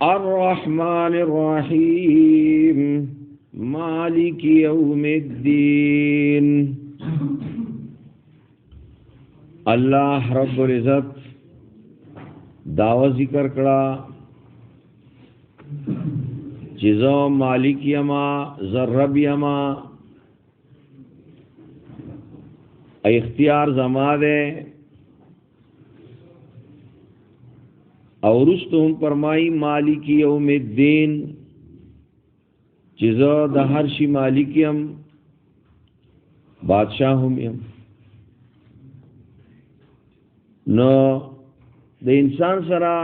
الرحمن الرحیم مالک یوم الدین. اللہ رب العزت دعوی ذکر کړه چې زه مالک یما رب یما، اختیار زما ده. اور رستم فرمائی مالک یوم الدین چې زه د هر شي مالک یم، بادشاہ هم یم. نو د انسان سره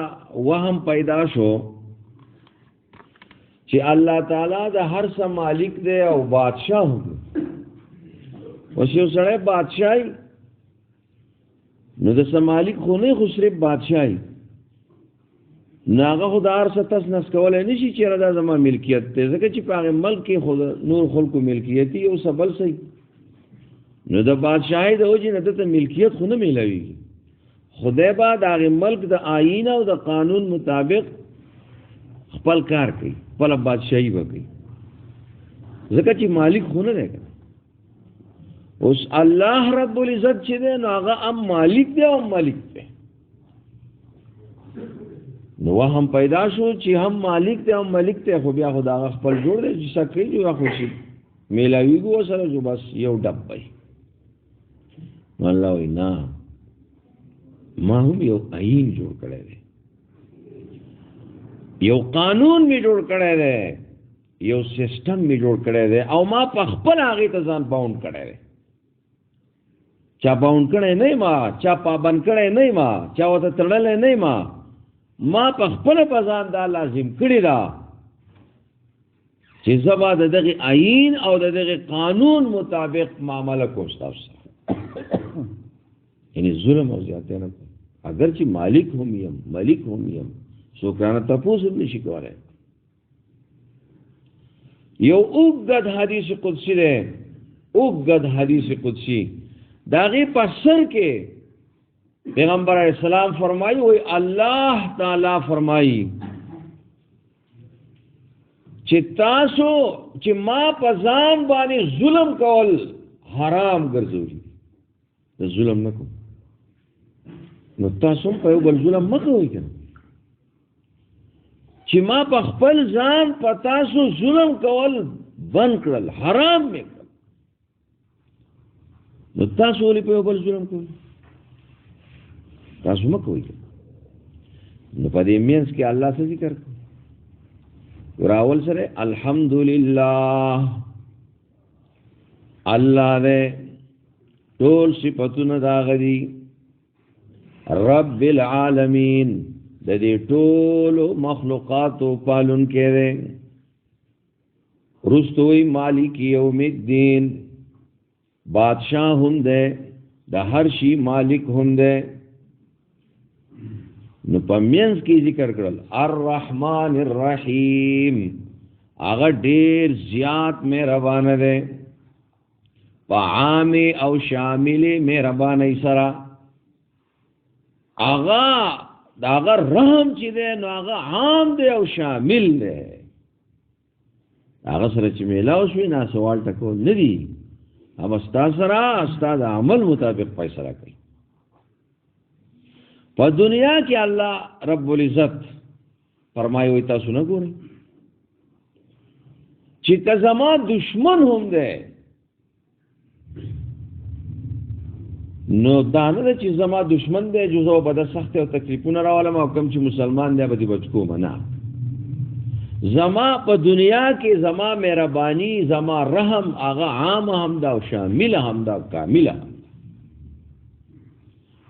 وهم پیدا شو چې الله تعالی د هر څه مالک دی او بادشاہ هم. اوس یو سره بادشاہي نو د څه مالک خو نه، خو صرف بادشاہي ناغه خدار ستاس نس کولای نشي چې را د زما ملکیت ته، ځکه چې په هغه ملک کې خود نور خلکو ملکیت یو سبل سي. نو د بادشاہي د اوجه نه ته ملکیت خو نه ملويږي. خدای با د هغه ملک د آئین او د قانون مطابق خپل کار کوي، خپل بادشاہي وکړي، ځکه چې مالک خو نه دی. اوس الله رب العزت چې دی نو هغه ام مالک دی او مالک دی. نو هم پیدا شو چې هم مالک دی او مالک دی، خو بیا خدا خپل جوړ دی چې سکه جو خوشي میلاویږي سره جو بس یو ډب وي. الله وینا ما هم یو آئین جوړ کړی دی، یو قانون می جوړ کړی دی، یو سیستم می جوړ کړی دی، او ما په خپل هغه ته ځان باوند کړی دی. چا باوند کړی نه ما، چا پابند کړی نه ما، چا وته تړلې نه ما په خپل پزان دا لازم کړی دا چې زبا دغه آئین او دغه قانون مطابق معاملہ کوم تاسو. یعنی ظلم او زیاته نه، اگر چې مالک هم یم ملک هم یم سوکرانه تاسو نشي کولای. یو اوږد حدیث قدسی ده، اوږد حدیث قدسی داغه په سر کې پیغمبر علیہ السلام فرمائی ہوئی اللہ تعالی فرمائی چې تاسو چې ما پزان باندې ظلم کول حرام ګرځولي، د ظلم نکو نو تاسو په یو بل ظلم مکوئ کنه. چې ما په خپل ځان په تاسو ظلم کول بند کړل، حرام مې کړل، نو تاسو ولې په یو بل ظلم کوئ؟ تاسو مکوئ. نو په دې مینس کې الله څه ذکر کوي؟ راول سره الحمدلله الله دې ټول صفاتونه دا غدي رب العالمین د دې ټول مخلوقات پالون کړي. رستوي مالک یوم الدین بادشاہ هم دې د هر شي مالک هم دې. نو پمینس کی ذکر کړل الرحمن الرحیم، هغه ډیر زیات مهربان دی، په عام او شامل مهرباني سره. هغه داغه رحم چې دی نو هغه عام دی او شامل دی. هغه سره چې میلاو شوی نه سوال ټکول نه دی، هم استاد سره استاد عمل مطابق فیصله کوي. په دنیا کې الله رب العزت فرمایي وي تاسو نه ګورئ چې که زما دشمن هم دی نو دا نه چې زما دشمن دی جزو به د سخت او تکلیفونه راولم او کوم چې مسلمان دی به دې بچ کوم نه. زما په دنیا کې زما مهرباني زما رحم هغه عام هم دا او شامل هم دا کامل هم.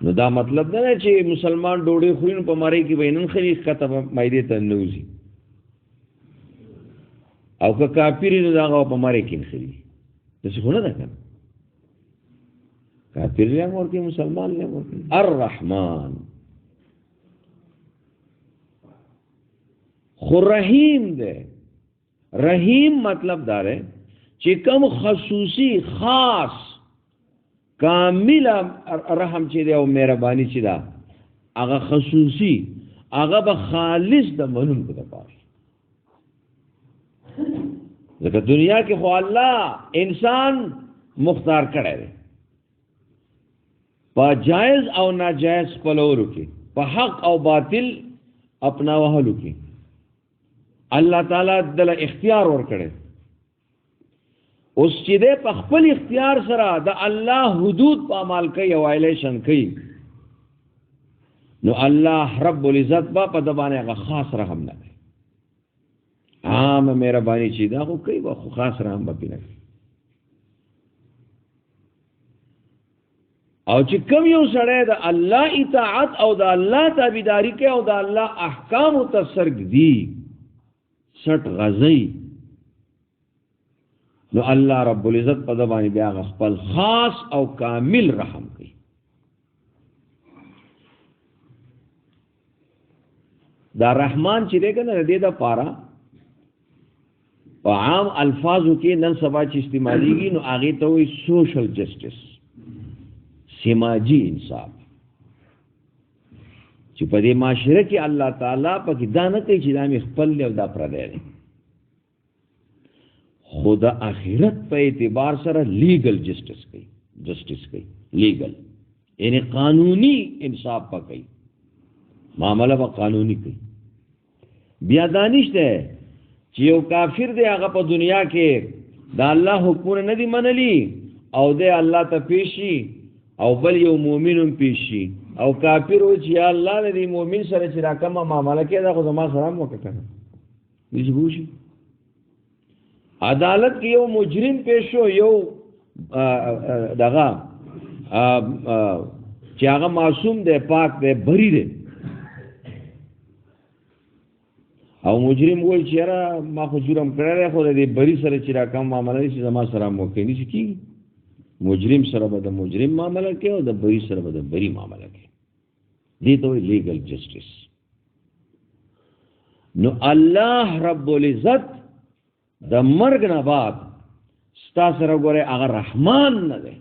نو دا مطلب نه چې مسلمان ډوډۍ خوري نو په ماری کې وینن خري کته مایده ته نوځي، او که کافر نه دا په ماری کې خري څه خو نه ده کنه. کافر له مور کې مسلمان له مور کې الرحمن خو رحیم ده. رحیم مطلب دار ہے چې کوم خصوصي خاص کامل رحم چې دی او مهرباني چې دا هغه خصوصي هغه به خالص د منونکو لپاره. ځکه دنیا کې خو الله انسان مختار کړی دی په جایز او ناجایز پلورو کې، په حق او باطل اپنا وهلو کې الله تعالی دل اختیار ور کړی. اوس چې دې په خپل اختیار سره د الله حدود په عمل کوي او وایلیشن کوي، نو الله رب العزت با په دبانې هغه خاص رحم نه کوي. عام مهرباني چې دا خو کوي خو خاص رحم به نه کوي. او چې کوم یو سړی د الله اطاعت او د الله تابعداري کوي او د الله احکام او تسرګ دي سټ غزي، نو الله رب العزت په دبانې بیا خپل خاص او کامل رحم کوي. دا رحمان چې دی کنه دې د پاره په عام الفاظو کې نن سبا چې استعماليږي نو هغه ته وایي سوشل جسټس، سماجی انصاف، چې په دې معاشره کې الله تعالی په کې دا نه کوي چې دا مې خپل له دا پردی دی، خدا اخرت په اعتبار سره لیگل جسټس کوي لیگل، یعنی قانونی انصاف په کوي، معاملہ به قانونی کوي. بیا دانش ده چې یو کافر دی هغه په دنیا کې دا الله حکمونه نه دي منلي او د الله ته پیشي او بل یو مؤمنون پیشي او کافر و چې الله دې مؤمن سره چې راکمه معاملہ کې دا خو زما سره مو وکړه دې بوشي. عدالت کې یو مجرم پیشو یو دغه چې هغه معصوم دی پاک دی بری دی او مجرم وایي چې را ما خو جرم کړی خو دې بری سره چې راکم معاملې چې زما سره مو کوي نشي کی مجرم سره به د مجرم معاملې کوي او د بری سره به د بری معاملې کوي. دې ته لیګل جسټس. نو الله رب العزت د مرګ نه بعد ستا سره ګوره هغه رحمان نه دی،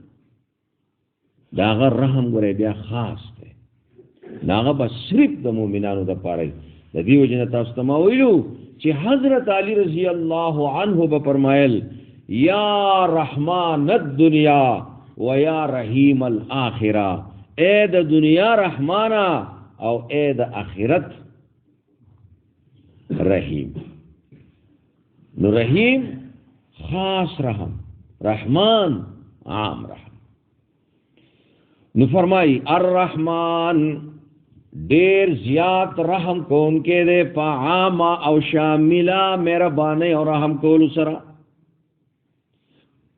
دا هغه رحم ګوره بیا خاص دی، دا هغه به صرف د مؤمنانو د پاره. د دې وجه تاسو ته ما ویلو چې حضرت علی رضی الله عنه به فرمایل یا رحمان الدنیا و یا رحیم الاخره، اے د دنیا رحمانا او اے د آخرت رحیم. نو رحیم خاص رحم، رحمان عام رحم. نو فرمائی الرحمن ډیر زیات رحم کون کې دے پا عاما او شاملا مہربانی اور رحم کولو سرا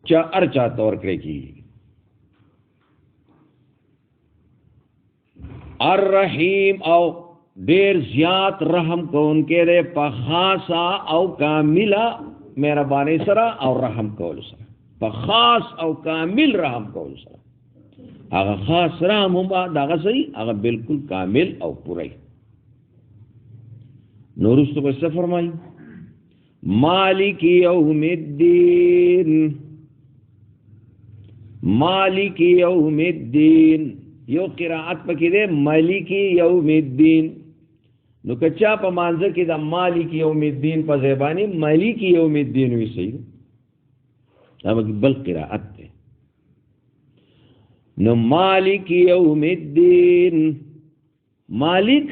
چا ارچا طور کرے کی. الرحیم او ډیر زیات رحم کون کې دے پا خاصا او کاملا مہربانی سرا او رحم کولو سرا، پا خاص او کامل رحم کولو سرا. هغه خاص رحم هم داغه صحیح هغه بالکل کامل او پوره. نورستو په څه فرمایي مالک یوم الدین، مالک یوم الدین یو قرائت پکې ده مالک یوم الدین. نو کچا په مانځه کې د مالک یوم الدین په زبانی مالک یوم الدین وی صحیح دا بل قرائت ده. نو مالک یوم الدین مالک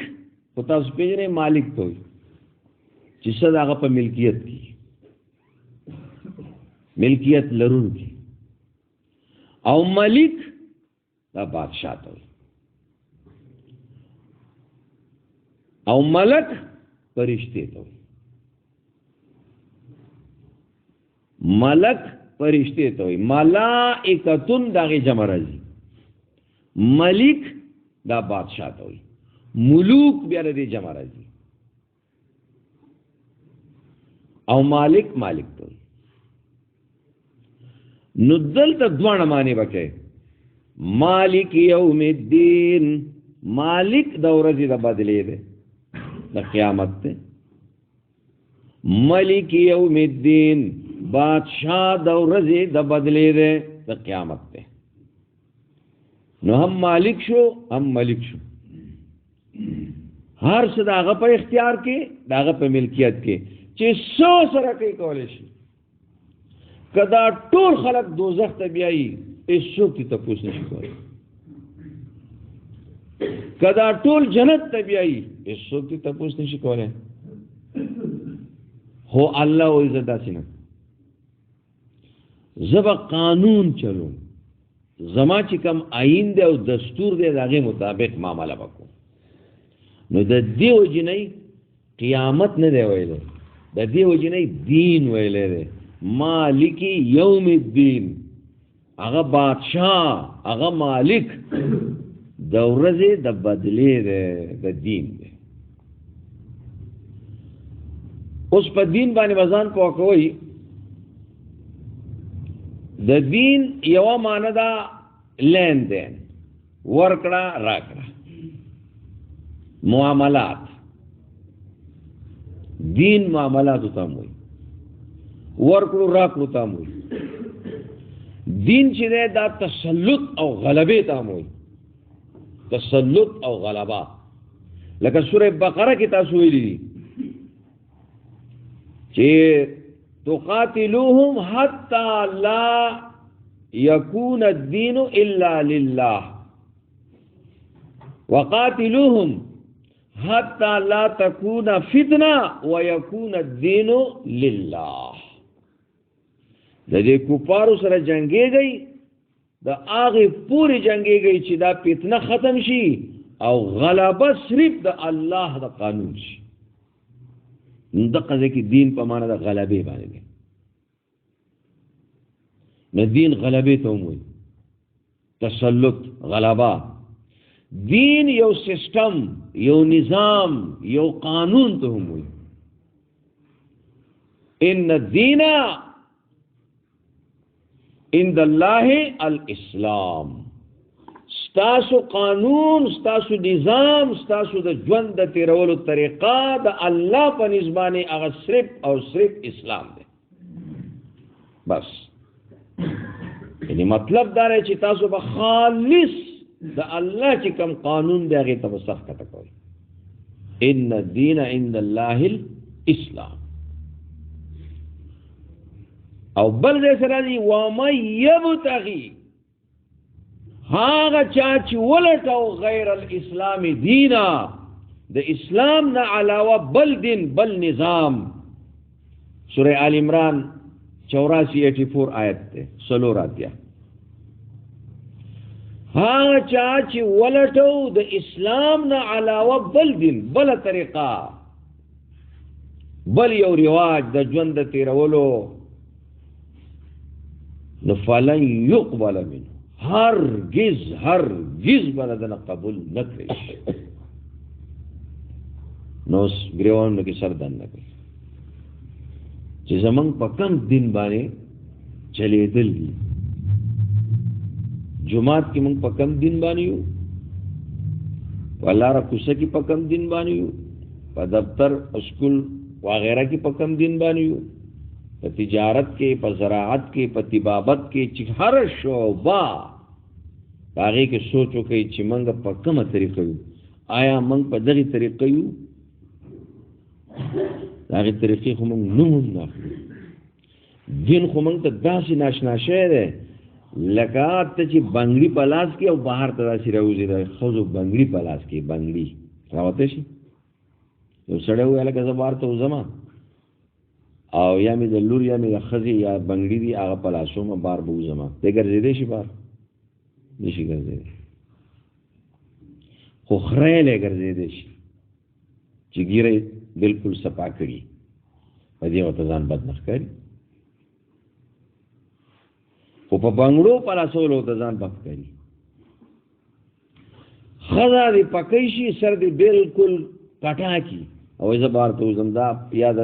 په تاسو پیژنې مالک ته وي چې څه هغه په ملکیت کې ملکیت لرونکی، او ملک دا بادشاہ ته وي، او ملک فرشته ته وي. ملک فرشته ته وي، ملائکتون دغه جمع راځي. ملک دا بادشاہ ته وي، ملوک بیا دې جمع راځي، او مالک مالک ته وي. نو دلته دوه معنی وکړي مالک یوم الدین، مالک د ورځې د بدلې ده د قیامت ته، ملک یوم الدین بادشاہ د ورځې د بدلې ده د قیامت ته. نو هم مالک شو هم ملک شو. هر څه د هغه په اختیار کې د هغه په ملکیت کې چې څو سره کوي کولی شي. که دا ټول خلک دوزخ ته بیایي هېڅوک دې تپوس نشي کولی. که دا ټول جنت ته بیایي هېڅوک دې تپوس نشي کولی. خو الله وایي زه داسې نه، زه به قانون چلوم، زما چې کوم آیین دی او دستور دی د هغې مطابق معامله به کوم. نو د دې وجې نه قیامت نه دی ویلی، د دې وجې نه دین ویلی دی. مالک یوم الدین، هغه بادشاہ، هغه مالک د ورځې د بدلې دی، د دین دی. اوس په دین باندې وزن پوه کوئ. د دین یوه معنی ده لین دین، ورکړه راکړه، معاملات. دین معاملاتو ته هم وایي، ورکړو راکړو ته هم وایي. دین چې دی دا تسلط او غلبې ته هم وایي، تسلط او غلبه. لکه سوره بقره کې تاسو ویلي دي چې تقاتلوهم حتى لا يكون الدين إلا لله وقاتلوهم حتى لا تكون فتنة ويكون الدين لله. د دې کفارو سره جنگيږي، د هغه پوری جنگيږي چې دا فتنه ختم شي او غلبه صرف د الله د قانون شي. دغه ځکه دین په معنا د غلبې باندې دی. نو دین غلبې ته وایي، تسلط، غلبه. دین یو سیستم، یو نظام، یو قانون ته وایي. ان الدین عند الله الاسلام. ستاسو قانون، ستاسو نظام، ستاسو د ژوند د تیرولو طریقه د الله په نسبانه هغه صرف او صرف اسلام دی. بس یعنی مطلب دا دی چې تاسو به خالص د الله چې کوم قانون دی هغې ته به سخت کته کوئ. ان الدین عند الله الاسلام. او بل ځای سره دی ومن یبتغي، هاغه چا چې ولټو غیر الاسلام دینا، د اسلام نه علاوه بل دین، بل نظام. سوره آل عمران 84 آیت ده، سلور آتیا. هاغه چا چې ولټو د اسلام نه علاوه بل دین، بل طریقه، بل یو رواج د ژوند د تیرولو، نو فلن یقبل منه، هرگز بردن قبول نکړي. نو ګریوانو کې سر دن نکړي چې زمونږ په کم دین باندې چلیدل دي. جمعات کې مونږ په کم دین باندې یو، په لاره کوڅه کې په کم دین باندې یو، په دفتر اسکول وغیرہ کې په کم دین باندې یو، په تجارت کې، په زراعت کې، په طبابت کې، چې هر شعبه هغې کې سوچ وکړئ چې موږ په کومه طریقه یو. آیا موږ په دغې طریقه یو؟ د هغې طریقې خو موږ نوم هم نه اخلو. دین خو موږ ته داسې ناشنا شوی دی لکه ته چې بنګړي په لاس کې او بهر ته داسې راوځي، د ښځو بنګړي په لاس کې بنګړي راوتی شي. یو سړی وویل که زه بهر ته وځم او یا مې د لور یا مې د ښځې یا بنګړي دي هغه په لاسومه بار به وځم، دی ګرځېدی شي بار؟ نشي ګرځېدی. خو خریلی ګرځېدی شي چې ګیره بلکل صفا کړي، په دې ورته ځان بد نه ښکاري. خو په بنګړو په لاسولو ورته ځان بد ښکاري. ښځه دې پکۍ شي، سر دې بلکل کټا کي او زه بار ته وځم، دا یا د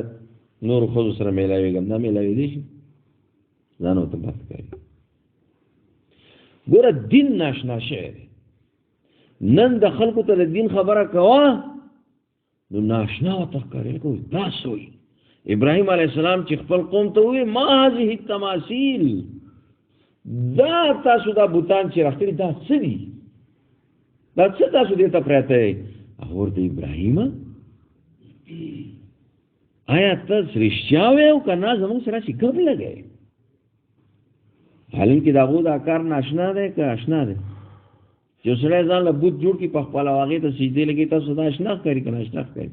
نور ښځو سره میلاوېږم، دا میلاوېدی شي، ځان ورته بد ښکاري. ګوره دین ناشنا شوی دی. نن د خلکو ته د دین خبره کوه نو ناشنا ورته ښکاري، لکه دا څه وایي. ابراهیم علیه السلام چې خپل قوم ته ووایي ما هذه التماثیل، دا تاسو دا بوتان چې راښکلي دا څه دي؟ دا څه تاسو دې ته پراته یې؟ اور د ابراهیم آیا ته رښتیا وایو که نه زموږ سره چې ګپ لګی حالانکې د هغو دا کار ناشنا دی که اشنا دی چې سړی ځان له بوت جوړ کړي په خپله او هغې ته سجدې لګي تاسو دا اشنا ښکاري که ناشنا ښکاري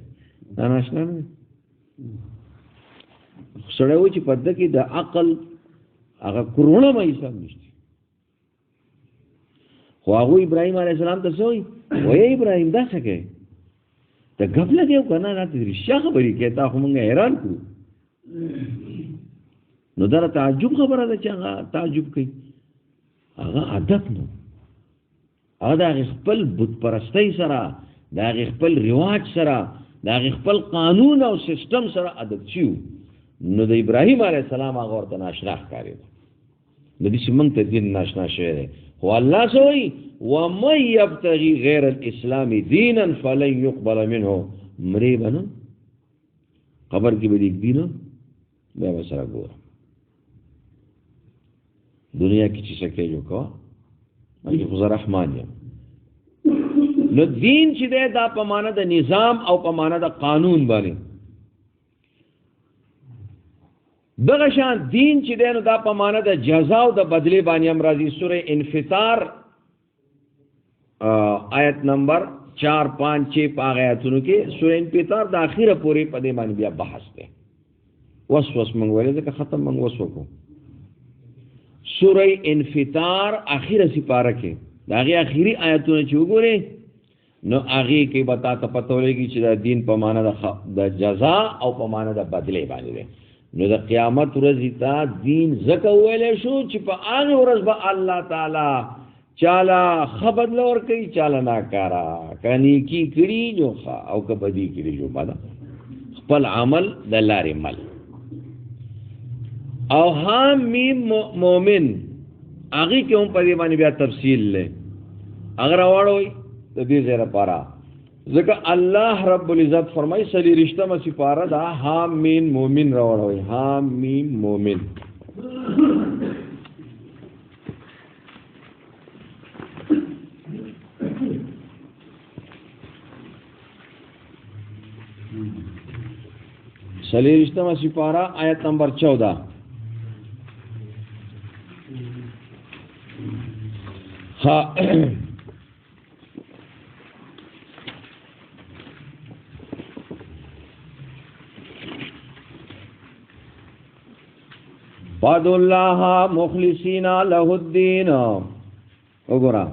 دا ناشنا نه دی سړی و چې په ده کې د عقل هغه کروڑه حساب نشته خو هغو ابراهیم علیه السلام ته څه وایي وایي ابراهیم دا څه کوې ته ګپ لګې او که نه راته رښتیا خبرې کوې تا خو مونږ حیران کړو نو دا تعجب خبره ده چې هغه تعجب کوي هغه عادت نو هغه د هغې خپل بت پرستۍ سره د هغې خپل رواج سره د هغې خپل قانون او سیسټم سره عادت شي نو د ابراهیم علیه السلام هغه ورته ناشنا ښکارېده د دې چې موږ ته دین ناشنا شوی دی خو الله څه وایي ومن یبتغي غیر الاسلام دینا فلن یقبل منه مرې به نه قبر کې به دې ږدي نه بیا به سره ګوره دنیا کې چې څه کوې جو کوه مګر خو زه رحمان یم نو دین چې دی دا په معنا د نظام او په معنا د قانون باندې دغه شان دین چې دی نو دا په معنا د جزا او د بدلې باندې هم راځي سوره انفطار آیت نمبر 4 5 6 په آیاتونو کې سوره انفطار د اخیره پورې په دې باندې بیا بحث دی وسوس منغولې ځکه ختم منغ وسوکو سوره انفطار اخیره سپاره کې دا غي اخیری آیاتونه چې وګورئ نو هغه کې به تاسو پته ولګي چې دا دین په معنا د جزا او په معنا د بدلې باندې دی نو د قیامت ورځ ته دین زکه ویلې شو چې په هغه ورځ به الله تعالی چالا خبر لور کوي چالا ناکارا کني کی کړي جو او کبدي کړي جو باندې خپل عمل د لارې مل او حم میم مومن هغه کې هم په دې باندې بیا تفصیل لې اگر اواړوي د دې زره پارا ځکه الله رب العزت فرمای سلی رشتہ مسی پارا دا حم میم مومن راوړوي حم میم مومن سلی رشتہ مسی پارا آیت نمبر 14 ها فادو اللہ مخلصین له الدین وګورا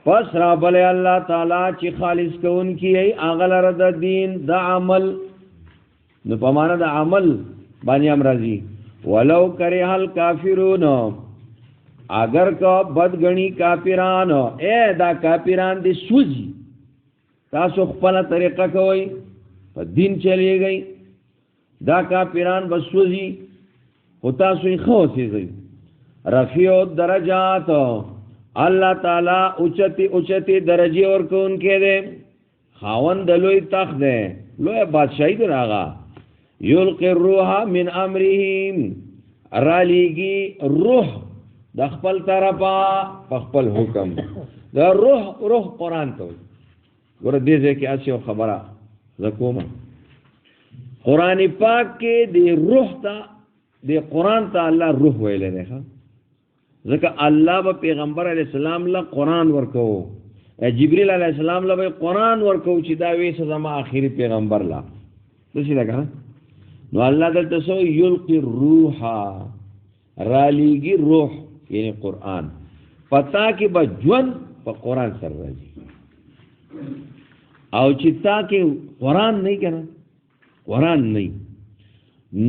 پس را بل الله تعالی چې خالص کون کی ای اغلر د دین د عمل نو په معنا د عمل باندې امرضی ولو کرہ الکافرون اگر کو بدګنی کافران اے دا کافران دي سوزي تاسو خپل طریقه کوي په دین چلیږي دا کافران بسوزي او تاسو یې خوځي رفیع درجات الله تعالی اوچتی درجه اور کون کې ده خاوند لوی تخت ده لوی بادشاہی ده راغا یلقي الروح من امرهم رالیږي روح د خپل طرفا په خپل حکم دا روح قران ته ور دې ځکه اسی خبره زکوما قران پاک کې د روح ته د قران ته الله روح ویل نه ښه ځکه الله به پیغمبر علی السلام له قران ورکو جبرئیل علی السلام له قران ورکو چې دا وې سزما اخیری پیغمبر لا څه دا کنه نو الله دلته سو یلقي الروح رالیږي روح یعنی قرآن پتا کې به ژوند په قرآن سره راځي او چې تا کې قرآن نه کنه قرآن نه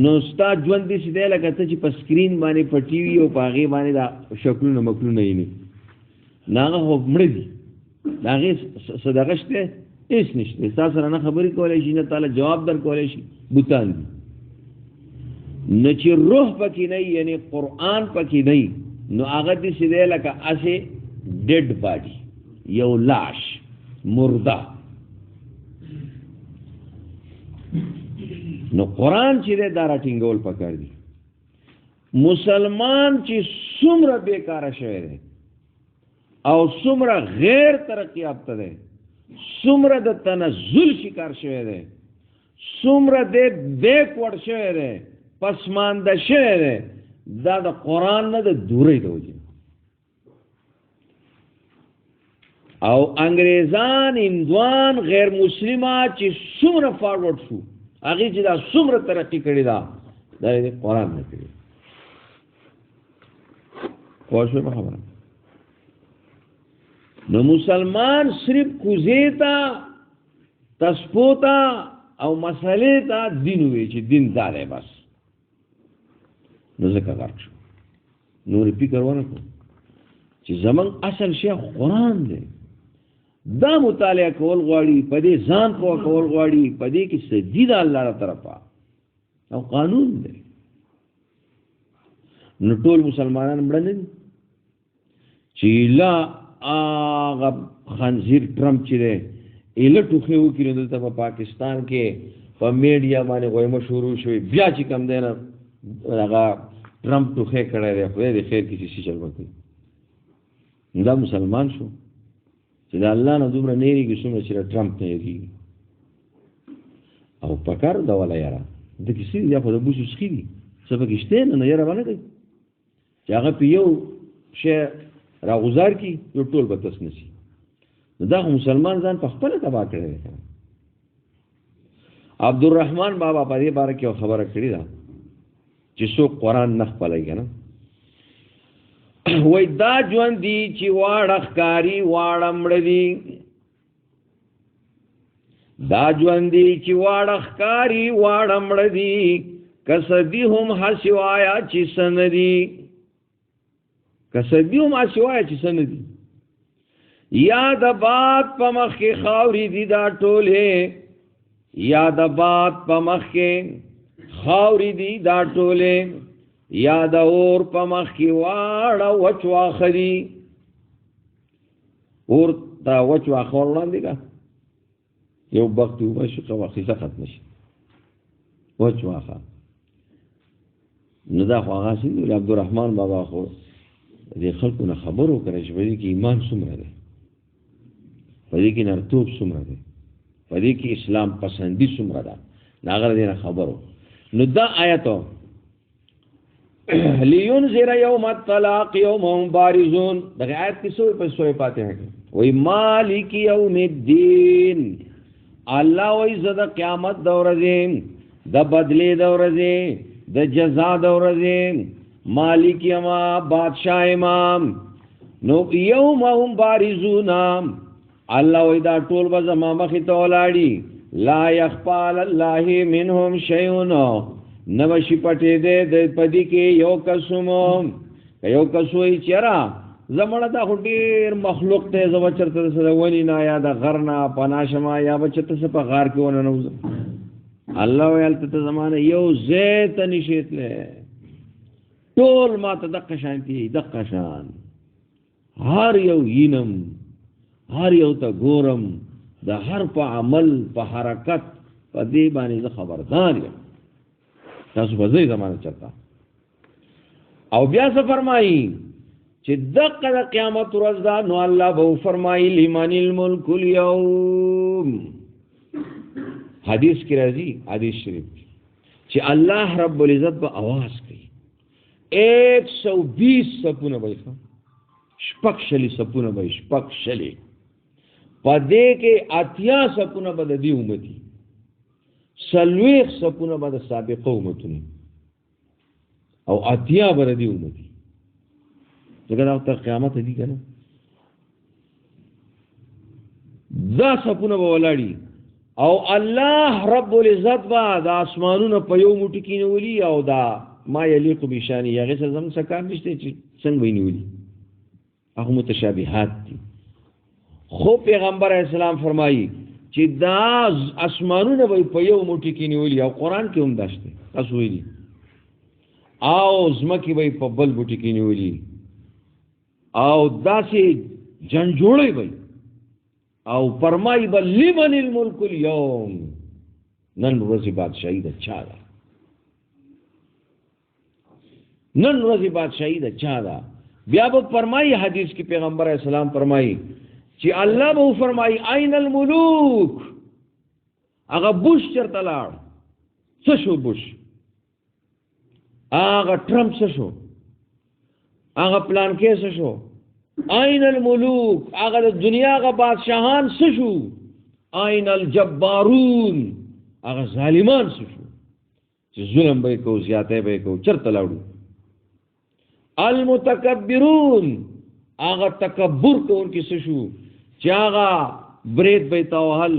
نو ستا ژوند دې سیده لکه ته چې په سکرین باندې په ټي وي او په هغې باندې دا شکلونه مکلونه یې نه هغه خو مړه دي د هغې صدقه شته هېڅ نشته ستا سره نه خبرې کولی شي نه تعالی جواب در کولی شي بوتان دي نو چې روح پکې نه یعنی قرآن پکې نه نو هغه دې سیده لکه اسې ډیډ باډي یو لاش مرده نو قرآن چې دا راټینګول پکار دي مسلمان چې څومره بیکاره شوی دی او څومره غیر ترقی یافته دی څومره د تنزل شکار شوی دی، څومره د بیکورډ شوی دی، پسمانده شوی دی، دا د قرآن نه د دورۍ د وجې او انګریزان هندوان غیر مسلمه چې څومره فارورډ شو هغې چې دا څومره ترقي کړې ده دا د قرآن نه کړې. پوه شوې په خبره؟ نو مسلمان صرف کوزې ته تسپو ته او مسئلې ته دین وی چې دین دا دی بس، نو ځکه غرق شو. نور فکر ونه کړو چې زمونږ اصل شی قرآن دی، دا مطالعه کول غواړي، په دې ځان پوه کول غواړي، په دې کې سجدي ده الله تعالی طرفه او قانون دی. نو ټول مسلمانان مړه نه دي چې لا هغه خنزیر ټرمپ چې دی ایله ټوخې وکړي نو دلته په پاکستان کې په میډیا باندې غویمه شروع شوې، بیا چې کم دی نه هغه ټرمپ ټوخې کړی دی، خدای دې خیر کړي چې چل وکړي. دا مسلمان شو چې د الله نه دومره نه یېرېږي څومره چې د ټرمپ نه یېرېږي. او پکار ده وله یاره د کیسې دي، دا خو د بوسو څخي دي، څه پکې شته نه یاره به نه کوي چې هغه په یو شی راغوزار کړي یو ټول به تس نه شي. نو دا خو مسلمان ځان په خپله تباه کړی دی. عبدالرحمن بابا په دې باره کې یو خبره کړې ده چې څوک قرآن نه خپلوي که نه، وای دا ژوند دی چې واړه ښکاري واړه مړه دي، دا ژوند دی چې واړه ښکاري واړه مړه دي، کسدي هم هسې وایه چې څه نه دي، کسدي هم هسې وایه چې څه نه دي. یا د باد په مخ کې خاورې دي دا ټولې، یا د باد په مخ کې خاورې دي دا ټولې، یا د اور په مخ کې واړه وچ واښه دي. اور ته وچ واښه ور وړاندې که یو بخت اوبه شي خیسه ختمه شي وچ واښه. نو دا خو هغسې نه عبدالرحمن بابا خو دې خلکو نه خبر وکړی چې په دې کې ایمان څومره دی، په دې کې نرتوب څومره دی، په دې کې اسلام پسندي څومره ده، نو هغه دې نه خبر و. نو دا آیت لینذر یوم الطلاق یوم هم بارزون، دغه آیت کې څه په سورې فاتحه کې وایي مالک یوم الدین، الله وایي زه د قیامت د ورځې د بدلې د ورځې د جزا د ورځې مالک یما بادشاہ امام. نو یوم هم بارزون الله وایي دا ټول به زما مخې ته ولاړي، لا یخفی علی الله منهم شیء، نه به شي پټېدی د پدې کې یو کس مو، که یو کس وایي چې یاره زه مړه دا خو ډېر مخلوق دی، زه به چېرته داسې د ونې نه یا د غر نه پناه شمه یا به چېرته څه په غار کې وننوځم. الله وایي هلته ته زما نه یو ځای ته نشې تلی، ټول ما ته دقه شانتي دقه شان، هر یو وینم، هر یو ته ګورم، د هر په عمل په حرکت په دې باندې زه خبردار یم، تاسو به ځئ زمانه چرته. او بیا څه فرمایي چې دقه د قیامت ورځ ده، نو الله به وفرمایي لمن الملک اليوم. حدیث کې راځي، حدیث شریف چې الله رب العزت به आवाज کوي 120 سپونه به شپږ شلي سپونه به شپږ شلي، په دې کې 80 سپونه به د دې امتي، 40 سپونه به د سابقه امتونه او 80 به د دې امتي. ځکه دا تر قیامت دی که نه، دا سپونه به ولاړي او الله رب العزت به د اسمانونو په یو موټي کې نیولي او دا ما یلیق بشانې هغې سره زموږ څه کار نشته چې څنګه به یې نیولي، هغه متشابهات دي. خو پیغمبر علیه السلام فرمایي چې دا اسمانونه به په یو موټي کې نیولي، او قرآن کې هم دا شته تاسو ویلي، او ځمکې به په بل موټي کې نیولي، او داسې جنجوړی به او فرمایي به لمن الملک اليوم، نن ورځې بادشاهي د چا ده، نن ورځې بادشاهي د چا ده. بیا به فرمایي حدیث کې پیغمبر علیه السلام فرمایي چې الله به فرمایي اين الملوک، هغه بوش چرته لاړ، څه شو بوش، هغه ټرمپ څه شو، هغه پلان کې څه شو، اين الملوک، هغه د دنیا هغه بادشاہان څه شو، اين الجبارون، هغه ظالمان څه شو چې ظلم به کو زیاته به کو چرته لاړو، المتکبرون، هغه تکبر کوونکي څه شو چې هغه برید به توهل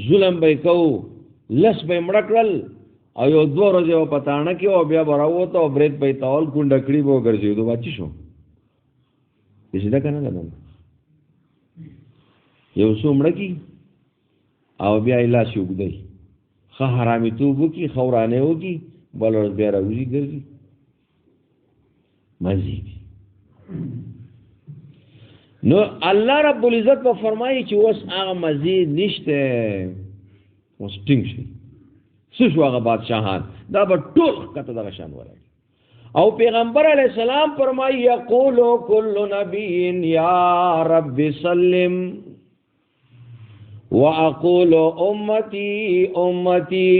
ظلم به کو، لس به مړکړل او یو دوه ورځې په پټانه کې او بیا براوته او برید به توهل کونډکړي به ګرځي دوه بچی شو چې دا کنه نه یو څومره کی او بیا اله شو ګدای خه حرامي توبو کی خورانه وږي بل ورځ بیا راوځي ګرځي مزید. نو الله رب العزت په فرمایي چې اوس هغه مزید نشته، اوس ټینګ شي څه شو هغه بادشاہان دا به ټول کته دغه شان ورای. او پیغمبر علیہ السلام فرمایي یقول کل نبی یا رب سلم واقول امتی امتی،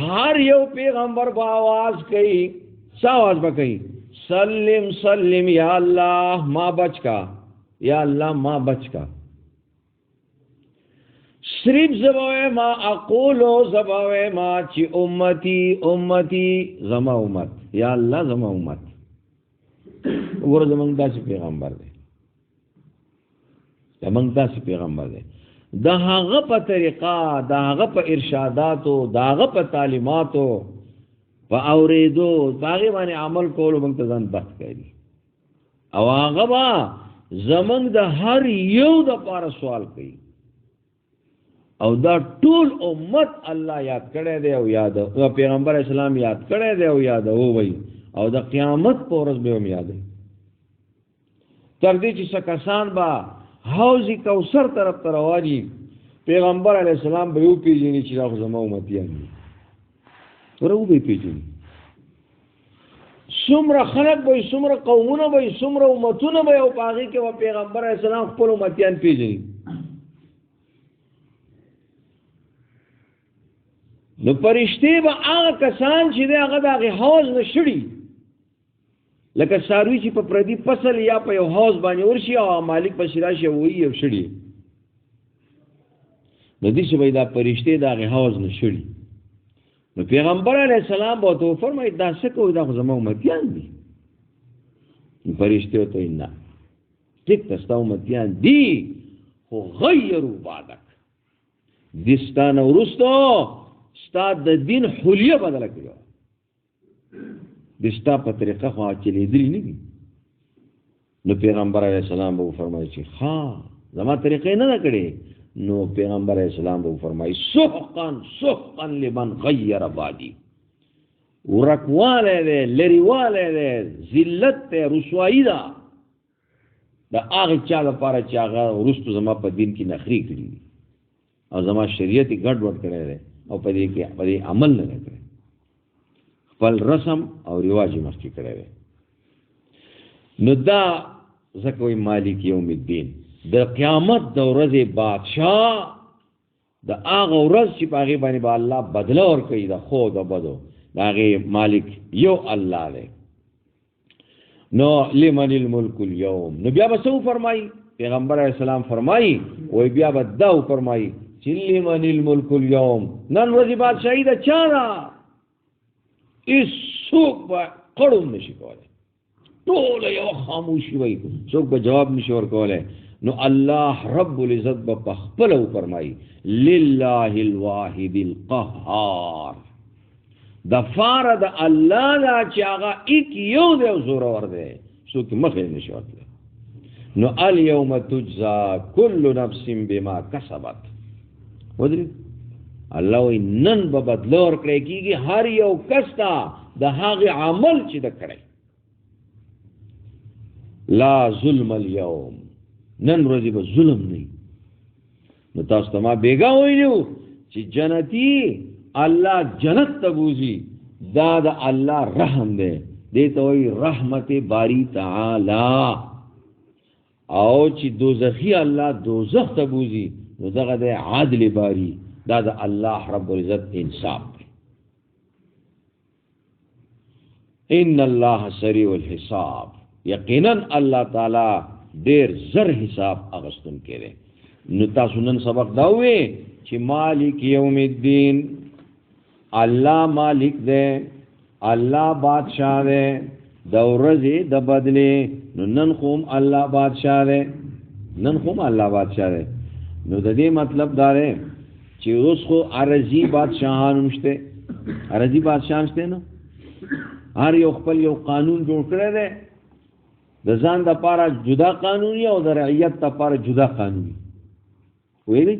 ہر یو پیغمبر با آواز کئی، سا آواز با کئی سلم سلم یا اللہ ما بچ کا، یا اللہ ما بچ کا، صرف زباوے ما اقولو زباوے ما چی امتی امتی زما امت، یا اللہ زما امت. گورو زمان دا سی پیغمبر دے، زمان دا سی پیغمبر دے، دا هغه په طریقه، دا هغه په ارشاداتو، دا هغه په تعلیماتو په اوریدو باغې باندې عمل کولو موږ ته ځان بخت کوي. او هغه با زمونږ د هر یو د پاره سوال کوي، او دا ټول امت الله یاد کړی دی او یاد او پیغمبر اسلام یاد کړی دی او یاد او وای او د قیامت په ورځ به هم یاد وي. تر دې چې سکسان با حوض کوثر طرف ته رواني، پیغمبر علیہ السلام به یو پیژني چې دا زما امتیان دي، ورو به پیژني څومره خلق به، څومره قومونه به، څومره امتونه به، او پاغي کې و پیغمبر علیہ السلام خپل امتیان پیژني. نو پرشتي به هغه کسان چې هغه دغه حوض نشړي، لکه ساروی چې په پردي فصل یا په یو حوض باندې ورشي او مالک په شراشه وي او شړي، نو دې چې به دا پرشتي دغه حوض نشړي. نو پیغمبر علیہ السلام به تو فرمایي دا څه کوي، دا زما امتیان دي. پرشتي ته نه ټیک تاسو امتیان دي، خو غیروا بعدک، دستانه ورستو استاد د دین حلیه بدل کړو، دستا په طریقه خو چلی دلی نه دي. نو پیغمبر علیہ السلام به فرمایي چې ها زما طریقې نه کړې، نو پیغمبر علیہ السلام به فرمایي سحقا سحقا لمن غیر بعدی، ورکواله ده، لریواله ده، ذلت ده، رسوایی ده دا هغه چا لپاره چې هغه ورستو زما په دین کې نخري کړی او زما شریعت ګډوډ کړی دی او په دې کې په دې عمل نه کړی، خپل رسم او رواج مخکې کړی دی. نو دا ځکه وایي مالک یوم الدین، د قیامت د ورځې بادشاه، د هغه ورځ چې په هغې باندې به الله بدله ورکوي د ښو د بدو، د هغې مالک یو الله دی. نو لمن الملک اليوم، نو بیا به څه وفرمایي پیغمبر علیہ السلام فرمایي وایي بیا به دا وفرمایي چې لمن الملک اليوم، نن ورځې بادشاهي د چا ده؟ هېڅوک به قړم نشي کولی، ټوله یوه خاموشي وایي، څوک به جواب نشي ورکولی. نو الله رب العزت به په خپله وفرمایي لله الواحد القهار، د فاره د الله دا چې هغه ایک یو دی او زورور دی، څوک مخې نشي ورتلی. نو الیوم تجزا کل نفس بما کسبت، ودرې الله وایي نن به بدله ورکړی کېږي هر یو کس ته د هغې عمل چې ده کړی. لا ظلم اليوم، نن ورځې به ظلم نه وي. نو تاسو ته ما بیګا ویلو چې جنتي الله جنت ته بوځي، دا د الله رحم دی، دې ته وایي رحمت باری تعالی. او چې دوزخی الله دوزخ ته بوزي نو دغه د عادل باری دا د الله رب العزت انصاف دی. ان الله سریع الحساب، یقینا الله تعالی ډیر زر حساب اغستون کړي. نو تاسو نن سبق دا وې چې مالک یوم الدین، الله مالک دی، الله بادشاہ دی د ورځې د بدلې. نو نن خوم الله بادشاہ دی، نن خوم الله بادشاہ دی. نو د دې مطلب دا دی چې اوس خو عرضی بادشاہان مشته، عرضی بادشاہان شته نو هر یو خپل یو قانون جوړ کړی دی، د ځان د پاره جدا قانوني او د رعیت د پاره جدا قانوني ویلي،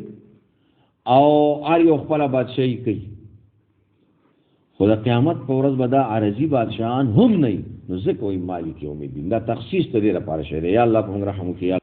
او هر یو خپل بادشاہي کوي. خو د قیامت په ورځ به دا عرضی بادشاہان هم نه وي. نو ځکه وایي مالک یوم الدین، دا تخصیص ته دې لپاره شوی دی. یا الله په موږ رحم وکړي.